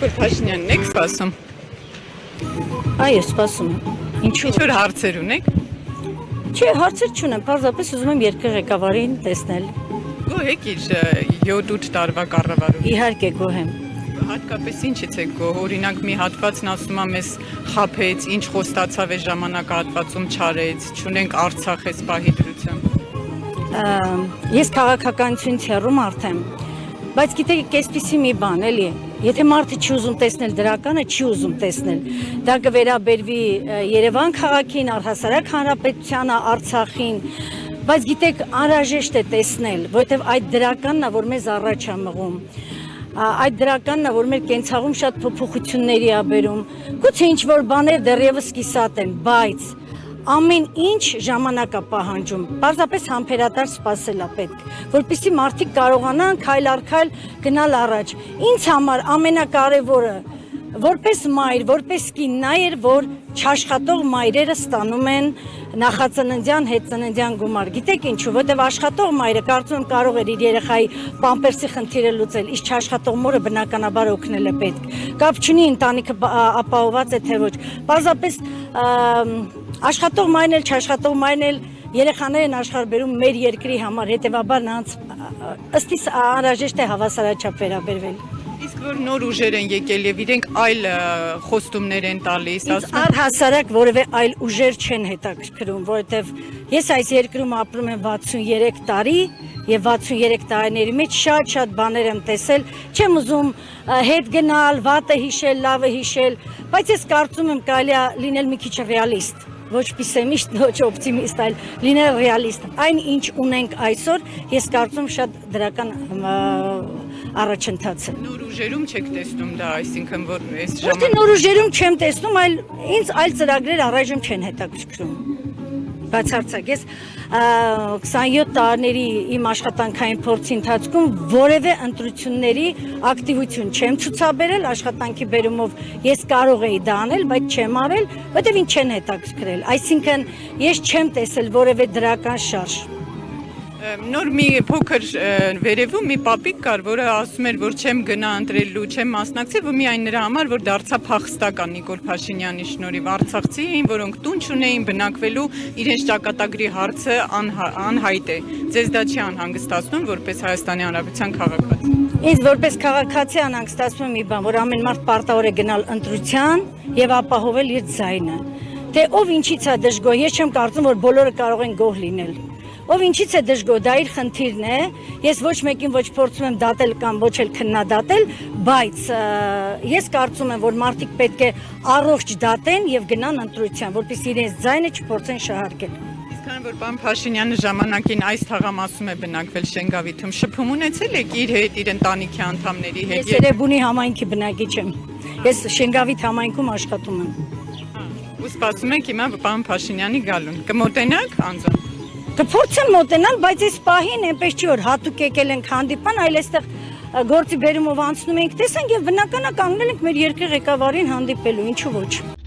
Նիկոլ Փաշինյանն եք սպասում։ Այո, սպասում եմ։ Ինչու՞։ Ինչ-որ հարցեր ունեք։ Չէ, հարցեր չունեմ, պարզապես ուզում եմ երկրի ղեկավարին տեսնել։ Գոհ եք իր 7-8 տարվա կառավարում։ Իհարկե գոհ եմ։ Հատկապես ինչից եք գոհ։ Օրինակ մի հատվածն ասում է մեզ խաբեց, ինչ խոստացավ է ժամանակահատվածում չարեց, չունենք Արցախ էս պահի դրությամբ։ Ես քաղաքականությունից հեռու մարդ եմ, բայց գիտեք, այսպիսի մի բան էլի, եթե մարդը չի ուզում տեսնել դրականը, չի ուզում տեսնել։ Դա կվերաբերվի Երևան քաղաքին, առհասարակ հանրապետությանը, Արցախին, բայց գիտեք, անհրաժեշտ է տեսնել, որովհետև այդ դրականն է, որ մեզ առաջ է մղում։ Այդ դրականն է, որ մեր կենցաղում շատ փոփոխությունների է բերում։ Գուցե ինչ-որ բաներ դեռևս կիսատ են, բայց ամեն ինչ ժամանակ է պահանջում, պարզապես համբերատար սպասել է պետք, որպեսզի մարդիկ կարողանան քայլ առ քայլ գնալ առաջ։ Ինձ համար ամենակարևորը, որպես մայր, որպես կին, նա էր, որ չաշխատող մայրերը ստանում են նախածննդյան, հետծննդյան գումար։ Գիտեք ինչու, որտեղ աշխատող մայրը կարծում եմ կարող էր իր երեխայի պամպերսի խնդիրը լուծել, իսկ չաշխատող մորը բնականաբար օգնել է պետք։ Կապ չունի ընտանիքը ապահոված է թե ոչ։ Պարզապես աշխատող մայրն էլ, չաշխատող մայրն էլ երեխաներ են աշխարհ բերում մեր երկրի համար, հետևաբար նրանց ըստ իս անհրաժեշտ է հավասարաչափ վերաբերվել։ Իսկ որ նոր ուժեր են եկել եւ իրենք այլ խոստումներ են տալիս, ասում են առհասարակ որևէ այլ ուժեր չեն հետաքրքրում, որովհետեւ ես այս երկրում ապրում եմ 63 տարի եւ 63 տարիների մեջ շատ բաներ եմ տեսել, չեմ ուզում հետ գնալ, վատը հիշել, լավը հիշել, բայց ես կարծում եմ կարելի է լինել մի քիչ ռեալիստ, ոչ պեսիմիստ, ոչ օպտիմիստ, այլ լինել ռեալիստ։ Այն ինչ ունենք այսօր, ես կարծում շատ դրական առաջընթաց է։ Նոր ուժերում չեք տեսնում դա, այսինքն որ այս ժամանակ նոր ուժերում չեմ տեսնում, այլ ինձ այլ ծրագրեր առայժմ չեն հետաքրքրում։ Բացարձակ ես 27 տարիների իմ աշխատանքային փորձի ընթացքում որևէ ընտրությունների ակտիվություն չեմ ցուցաբերել, աշխատանքի բերումով ես կարող էի դա անել, բայց չեմ արել, որտեղ ինձ չեն հետաքրքրել։ Այսինքն ես չեմ տեսել որևէ դրական շարժ։ Նոր մի փոքր վերևում մի պապիկ կար, որը ասում էր, որ չեմ գնա ընտրելու, չեմ մասնակցել, որ միայն նրա համար, որ դարձա փախստական Նիկոլ Փաշինյանի շնորհիվ արցախցի էին, որոնք տուն չունեին բնակվելու, իրենց ճակատագրի հարցը անհայտ է։ Ձեզ դա չի անհանգստացնում որպես Հայաստանի Հանրապետության քաղաքացի։ Ինձ որպես քաղաքացի անհանգստացնում է մի բան, որ ամեն մարդ պարտավոր է գնալ ընտրության եւ ապահովել իր ձայնը։ Թե ով ինչից է դժգոհ, ես չեմ կարծում, որ բոլորը կարող են գոհ լինել։ Ով ինչից է դժգոհ, դա իր խնդիրն է, ես ոչ մեկին ոչ փորձում եմ դատել կամ ոչ էլ քննադատել, բայց ես կարծում եմ, որ մարդիկ պետք է առողջ դատեն եւ գնան ընտրության, որպեսզի իրենց ձայնը չփորձեն շահարկել։ Իսկ քանի որ պարոն Փաշինյանը ժամանակին այս թաղամասում է բնակվել Շենգավիթում, շփում ունեցել եք իր հետ, իր ընտանիքի անդամների հետ։ Ես Երևանի համայնքի բնակիչ եմ։ Ես Շենգավիթ համայնքում աշխատում եմ։ Ու սպասում եք հիմա պարոն Փաշինյանի գալուն։ Կմոտենաք անձամբ։ Կփորձեմ մոտենալ, բայց այս պահին այնպես չի որ հատուկ եկել ենք հանդիպան, այլ այստեղ գործի բերումով անցնում ենք տեսանք եւ բնականաբար կանգնել ենք մեր երկրի ղեկավարին հանդիպելու, ինչու ոչ։